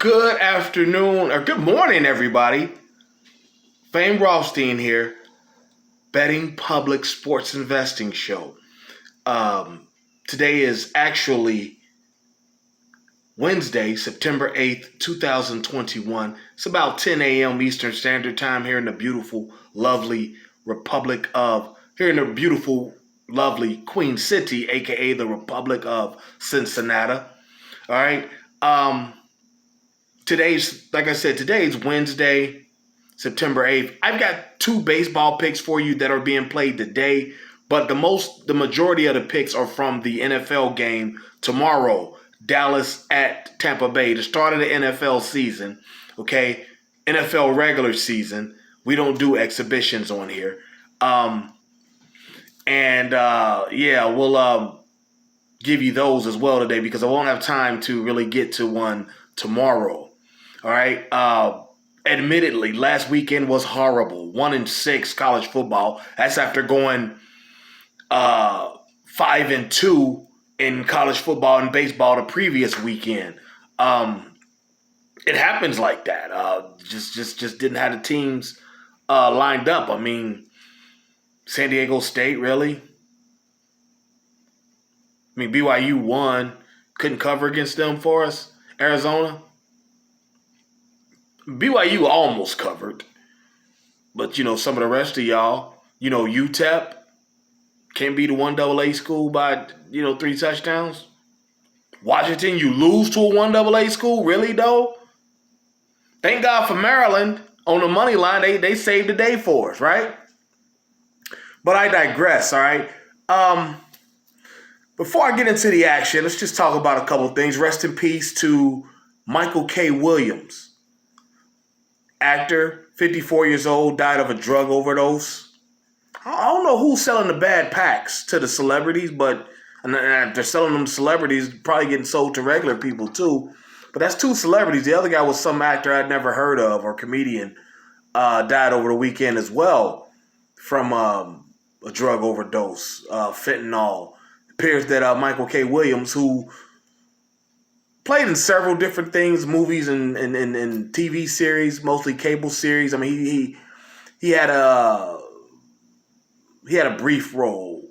Good afternoon, or good morning, everybody. Fame Rothstein here, Betting Public Sports Investing Show. Today is actually Wednesday, September 8th, 2021. It's about 10 a.m. Eastern Standard Time here in the beautiful, lovely Queen City, aka the Republic of Cincinnati. All right. Today's Wednesday, September 8th. I've got two baseball picks for you that are being played today, but the majority of the picks are from the NFL game tomorrow. Dallas at Tampa Bay, the start of the NFL season. Okay, NFL regular season. We don't do exhibitions on here. We'll give you those as well today because I won't have time to really get to one tomorrow. All right. Admittedly, last weekend was horrible. 1-6 college football. That's after going 5-2 in college football and baseball the previous weekend. It happens like that. Just didn't have the teams lined up. I mean, San Diego State, really? I mean, BYU won. Couldn't cover against them for us. Arizona. BYU almost covered. But, some of the rest of y'all, UTEP can't beat a 1AA school by, 3 touchdowns. Washington, you lose to a 1AA school? Really, though? Thank God for Maryland on the money line. They saved the day for us, right? But I digress, all right? Before I get into the action, let's just talk about a couple of things. Rest in peace to Michael K. Williams. Actor, 54 years old, died of a drug overdose. I don't know who's selling the bad packs to the celebrities, but they're selling them to celebrities, probably getting sold to regular people too. But that's two celebrities. The other guy was some actor I'd never heard of or comedian, died over the weekend as well from a drug overdose, fentanyl. It appears that Michael K. Williams, who played in several different things, movies and TV series, mostly cable series. I mean, he had a brief role,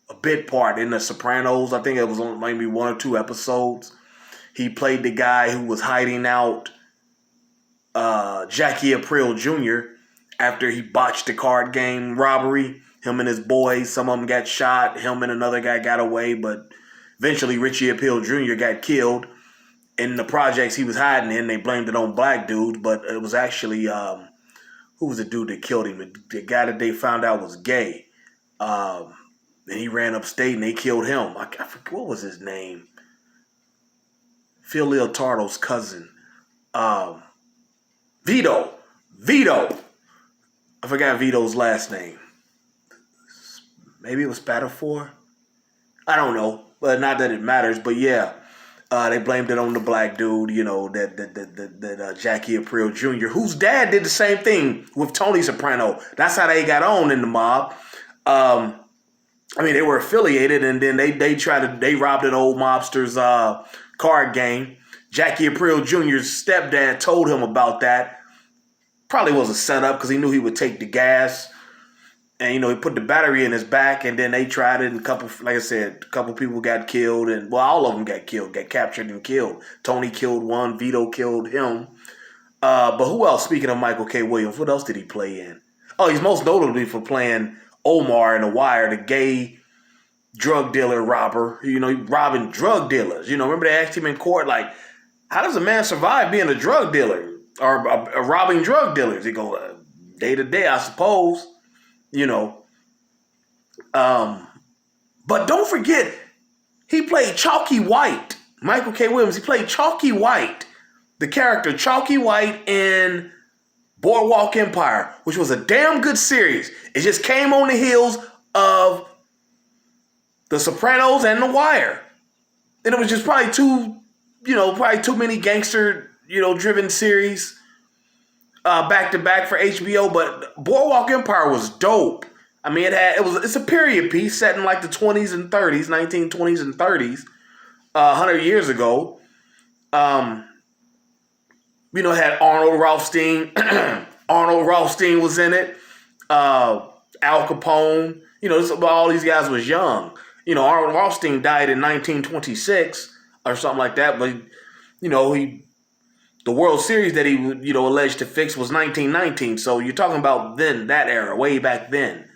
a bit part in The Sopranos. I think it was on maybe 1 or 2 episodes. He played the guy who was hiding out Jackie Aprile Jr. after he botched the card game robbery. Him and his boys, some of them got shot. Him and another guy got away, but eventually Richie Aprile Jr. got killed. In the projects he was hiding in, they blamed it on black dudes, but it was actually, who was the dude that killed him? The guy that they found out was gay. And he ran upstate and they killed him. I forget, what was his name? Phil Leotardo's cousin. Vito. I forgot Vito's last name. Maybe it was Spatafor? I don't know, but not that it matters, but yeah. They blamed it on the black dude, that Jackie Aprile Jr., whose dad did the same thing with Tony Soprano. That's how they got on in the mob. They were affiliated, and then they robbed an old mobster's card game. Jackie Aprile Jr.'s stepdad told him about that. Probably was a setup because he knew he would take the gas. And, he put the battery in his back, and then they tried it, and a couple people got killed, and, well, all of them got captured and killed. Tony killed one, Vito killed him. But who else, speaking of Michael K. Williams, what else did he play in? Oh, he's most notably for playing Omar in The Wire, the gay drug dealer robber, robbing drug dealers. Remember they asked him in court, like, how does a man survive being a drug dealer or robbing drug dealers? He goes, day to day, I suppose. But don't forget, he played Chalky White. Michael K. Williams, he played Chalky White, the character Chalky White in Boardwalk Empire, which was a damn good series. It just came on the heels of The Sopranos and The Wire. And it was just probably too many gangster, driven series back to back for HBO, but Boardwalk Empire was dope. I mean, it's a period piece set in like the 20s and 30s, 1920s and 30s, 100 years ago. Had Arnold Rothstein. Arnold Rothstein was in it. Al Capone. All these guys was young. Arnold Rothstein died in 1926 or something like that. But the World Series that he alleged to fix was 1919. So you're talking about then, that era, way back then.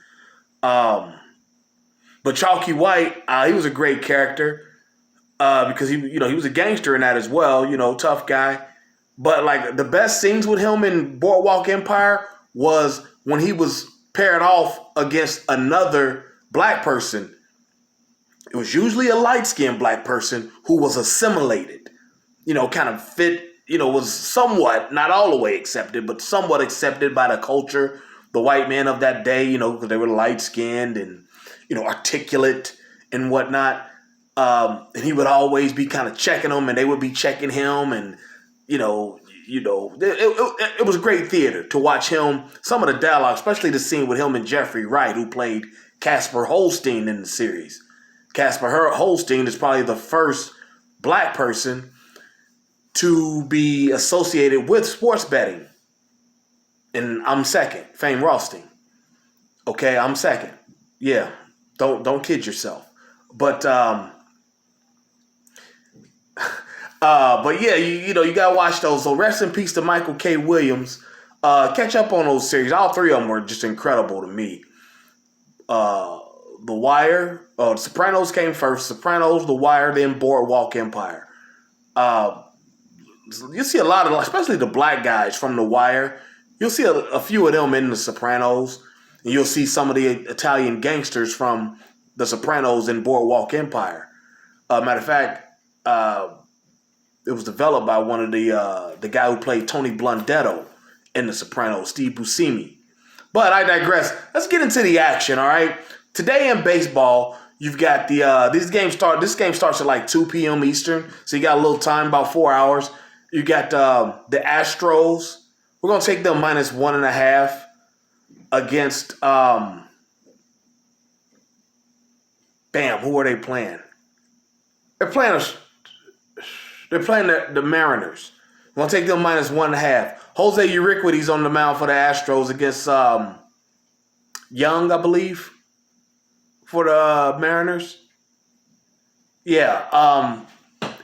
But Chalky White, he was a great character because he was a gangster in that as well. Tough guy. But like the best scenes with him in Boardwalk Empire was when he was paired off against another black person. It was usually a light-skinned black person who was assimilated, kind of fit, was somewhat, not all the way accepted, but somewhat accepted by the culture, the white men of that day, because they were light-skinned and, articulate and whatnot. And he would always be kind of checking them, and they would be checking him, and it was great theater to watch him. Some of the dialogue, especially the scene with him and Jeffrey Wright, who played Casper Holstein in the series. Casper Holstein is probably the first black person to be associated with sports betting. And I'm second, Fame Rothstein. Okay, I'm second. Yeah, don't kid yourself. But yeah, you gotta watch those. So rest in peace to Michael K. Williams. Catch up on those series. All three of them were just incredible to me. The Wire, The Sopranos came first. Sopranos, The Wire, then Boardwalk Empire. You see a lot of, especially the black guys from The Wire. You'll see a few of them in The Sopranos. And you'll see some of the Italian gangsters from The Sopranos in Boardwalk Empire. Matter of fact, it was developed by one of the guy who played Tony Blundetto in The Sopranos, Steve Buscemi. But I digress. Let's get into the action, all right? Today in baseball, you've got this game starts at like 2 p.m. Eastern, so you got a little time, about 4 hours. You got the Astros. We're going to take them minus 1.5 against, who are they playing? They're playing the Mariners. We're going to take them minus 1.5. Jose Urquidy's on the mound for the Astros against Young, I believe, for the Mariners. Yeah.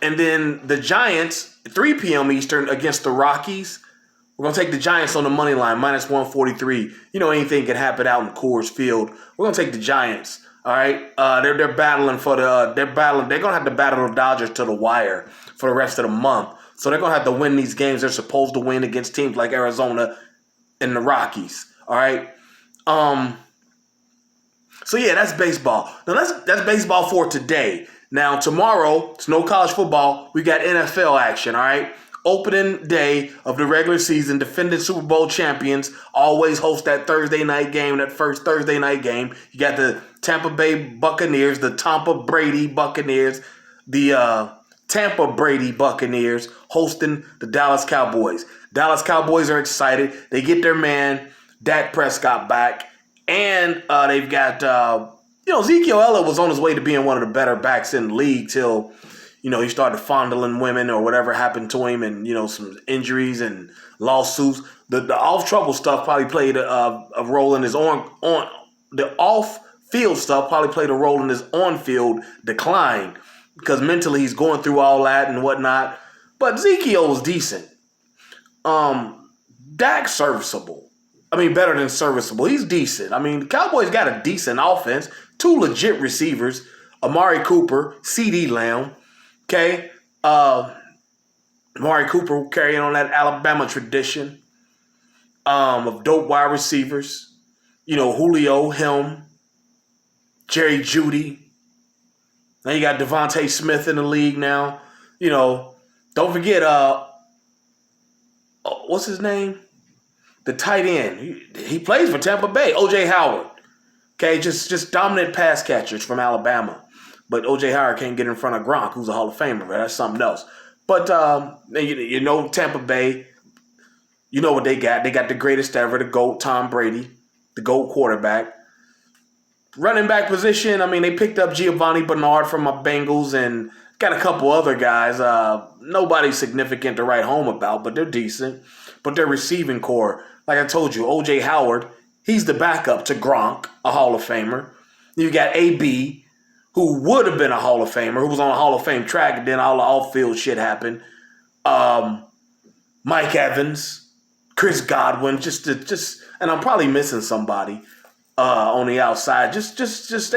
And then the Giants, 3 p.m. Eastern against the Rockies. We're going to take the Giants on the money line, minus 143. Anything can happen out in Coors Field. We're going to take the Giants. All right. They're battling they're going to have to battle the Dodgers to the wire for the rest of the month. So they're going to have to win these games they're supposed to win against teams like Arizona and the Rockies. All right. So yeah, that's baseball. Now that's baseball for today. Now tomorrow, it's no college football. We got NFL action. All right. Opening day of the regular season, defending Super Bowl champions always host that Thursday night game, that first Thursday night game. You got the Tampa Bay Buccaneers, the Tampa Brady Buccaneers, the Tampa Brady Buccaneers hosting the Dallas Cowboys. Dallas Cowboys are excited. They get their man, Dak Prescott, back. And they've got, Ezekiel Elliott was on his way to being one of the better backs in the league till, he started fondling women or whatever happened to him and, some injuries and lawsuits. The off-trouble stuff probably played a role in his the off-field stuff probably played a role in his on-field decline because mentally he's going through all that and whatnot. But Ezekiel was decent. Dak's serviceable. Better than serviceable. He's decent. The Cowboys got a decent offense. 2 legit receivers, Amari Cooper, CeeDee Lamb. Okay. Amari Cooper carrying on that Alabama tradition of dope wide receivers. Julio, him, Jerry Jeudy. Now you got Devontae Smith in the league now. Don't forget, what's his name? The tight end. He plays for Tampa Bay. O.J. Howard. Okay, just dominant pass catchers from Alabama. But O.J. Howard can't get in front of Gronk, who's a Hall of Famer, but that's something else. But, Tampa Bay, you know what they got. They got the greatest ever, the GOAT, Tom Brady, the GOAT quarterback. Running back position, they picked up Giovanni Bernard from my Bengals, and Got a couple other guys. Nobody significant to write home about, but they're decent. But their receiving core, like I told you, O.J. Howard, he's the backup to Gronk, a Hall of Famer. You got A.B., who would have been a Hall of Famer, who was on a Hall of Fame track, and then all the off-field shit happened. Mike Evans, Chris Godwin, and I'm probably missing somebody on the outside. They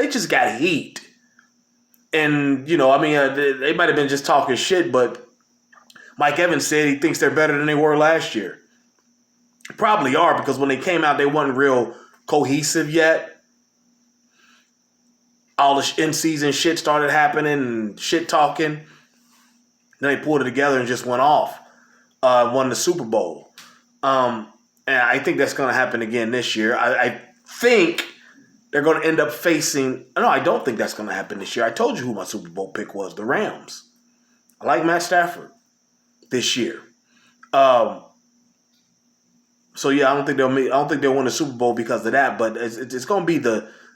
just got heat. And, they might have been just talking shit, but Mike Evans said he thinks they're better than they were last year. Probably are, because when they came out, they weren't real cohesive yet. All the in-season shit started happening and shit talking. Then they pulled it together and just went off. Won the Super Bowl. And I think that's going to happen again this year. I think they're going to end up facing... No, I don't think that's going to happen this year. I told you who my Super Bowl pick was, the Rams. I like Matt Stafford this year. So yeah, I don't think they'll win the Super Bowl because of that. But it's going to be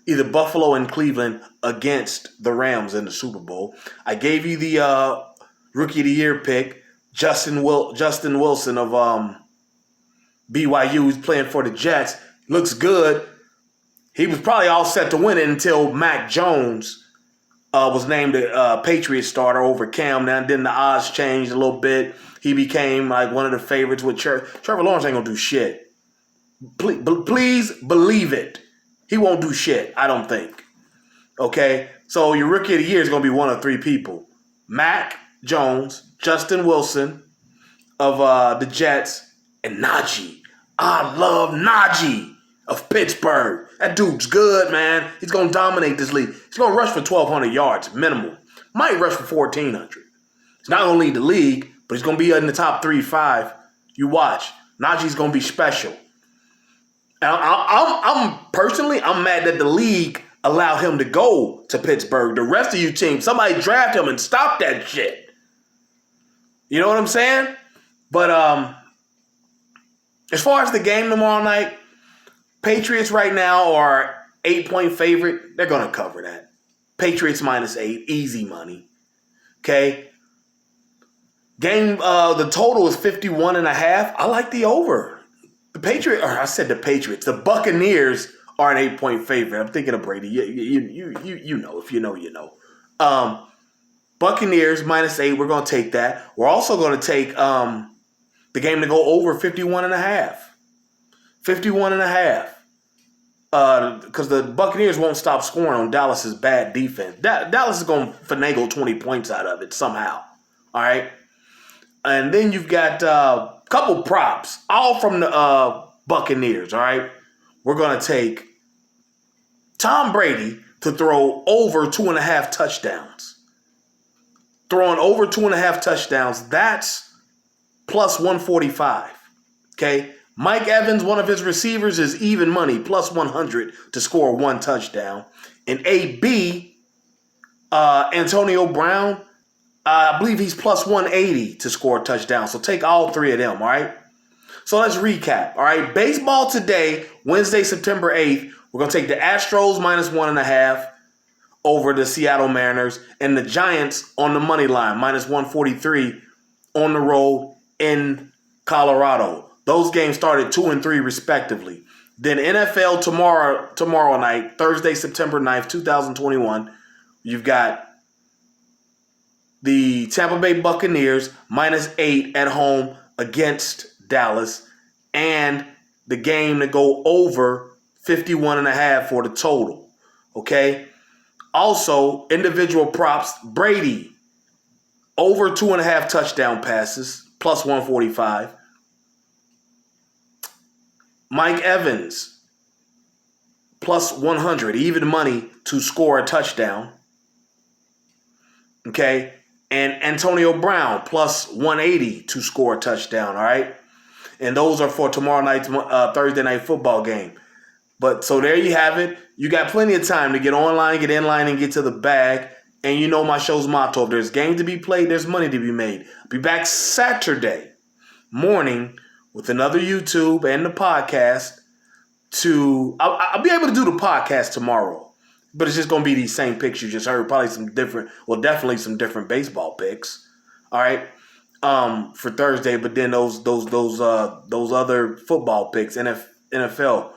either Buffalo and Cleveland against the Rams in the Super Bowl. I gave you the Rookie of the Year pick, Justin Wilson of BYU, who's playing for the Jets. Looks good. He was probably all set to win it until Mac Jones was named a Patriots starter over Cam. Now, then the odds changed a little bit. He became like one of the favorites with Trevor Lawrence ain't going to do shit. Please believe it. He won't do shit, I don't think. Okay? So your Rookie of the Year is going to be one of three people. Mac Jones, Justin Wilson of the Jets, and Najee. I love Najee of Pittsburgh. That dude's good, man. He's going to dominate this league. He's going to rush for 1,200 yards, minimum. Might rush for 1,400. He's not going to lead the league, but he's going to be in the top 3-5. You watch. Najee's going to be special. I'm personally mad that the league allowed him to go to Pittsburgh. The rest of you teams, somebody draft him and stop that shit. You know what I'm saying? But as far as the game tomorrow night, Patriots right now are 8-point favorite. They're going to cover that. Patriots -8, easy money. Okay? Game, the total is 51.5. I like the over. The Patriots. The Buccaneers are an 8-point favorite. I'm thinking of Brady. You know. If you know, you know. Buccaneers -8. We're going to take that. We're also going to take the game to go over 51.5. 51.5. Because the Buccaneers won't stop scoring on Dallas's bad defense. Dallas is going to finagle 20 points out of it somehow. All right? And then you've got a couple props, all from the Buccaneers, all right? We're going to take Tom Brady to throw over 2.5 touchdowns. Throwing over 2.5 touchdowns, that's plus 145, okay? Mike Evans, one of his receivers, is even money, plus 100 to score 1 touchdown. And AB, Antonio Brown, I believe he's plus 180 to score a touchdown. So take all three of them, all right? So let's recap, all right? Baseball today, Wednesday, September 8th. We're going to take the Astros -1.5 over the Seattle Mariners and the Giants on the money line, -143 on the road in Colorado. Those games started 2 and 3 respectively. Then NFL tomorrow night, Thursday, September 9th, 2021. You've got the Tampa Bay Buccaneers -8 at home against Dallas, and the game to go over 51.5 for the total. Okay. Also, individual props: Brady over 2.5 touchdown passes, plus 145. Mike Evans plus 100, even money to score a touchdown. Okay. And Antonio Brown plus 180 to score a touchdown, all right? And those are for tomorrow night's Thursday night football game. But so there you have it. You got plenty of time to get online, get in line, and get to the bag. And you know my show's motto: if there's game to be played, there's money to be made. I'll be back Saturday morning with another YouTube and the podcast. I'll be able to do the podcast tomorrow. But it's just going to be these same picks you just heard. Probably definitely some different baseball picks. All right, for Thursday. But then those other football picks, NFL.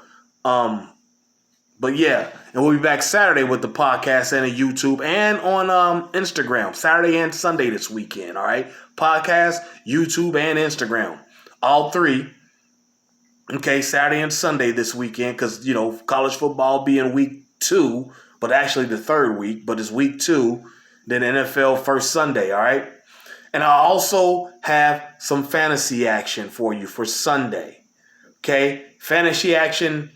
But yeah, and we'll be back Saturday with the podcast and the YouTube and on Instagram. Saturday and Sunday this weekend. All right, podcast, YouTube, and Instagram, all three. Okay, Saturday and Sunday this weekend because college football being week 2, but actually the third week, but it's week 2. Then NFL first Sunday. All right, and I also have some fantasy action for you for Sunday. Okay, fantasy action.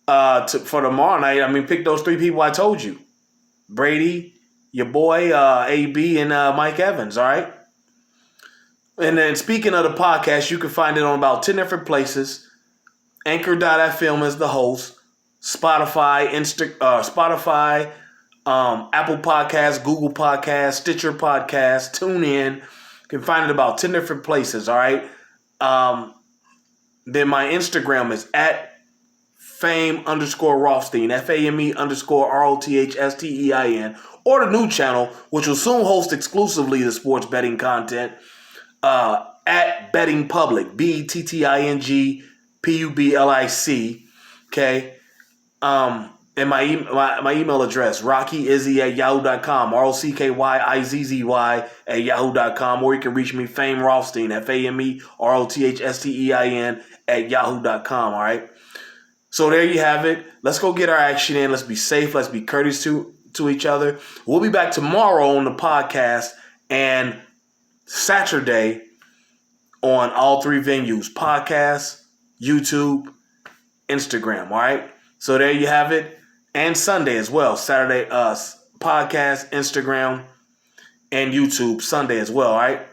For tomorrow night, pick those 3 people I told you. Brady, your boy, AB, and Mike Evans, all right? And then speaking of the podcast, you can find it on about 10 different places. Anchor.fm is the host. Spotify, Apple Podcasts, Google Podcasts, Stitcher Podcasts, TuneIn. You can find it about 10 different places, all right? Then my Instagram is at Fame_Rothstein, FAME_ROTHSTEIN, or the new channel, which will soon host exclusively the sports betting content, at Betting Public, BETTINGPUBLIC. Okay. And my email address, RockyIzzy@yahoo.com, ROCKYIZZY@yahoo.com, or you can reach me, Fame Rothstein, FAMEROTHSTEIN @yahoo.com. All right. So there you have it. Let's go get our action in. Let's be safe. Let's be courteous to each other. We'll be back tomorrow on the podcast and Saturday on all 3 venues: podcast, YouTube, Instagram. All right. So there you have it. And Sunday as well. Saturday, podcast, Instagram, and YouTube. Sunday as well. All right.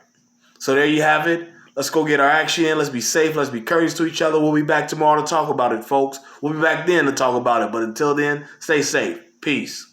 So there you have it. Let's go get our action in. Let's be safe. Let's be courteous to each other. We'll be back tomorrow to talk about it, folks. We'll be back then to talk about it. But until then, stay safe. Peace.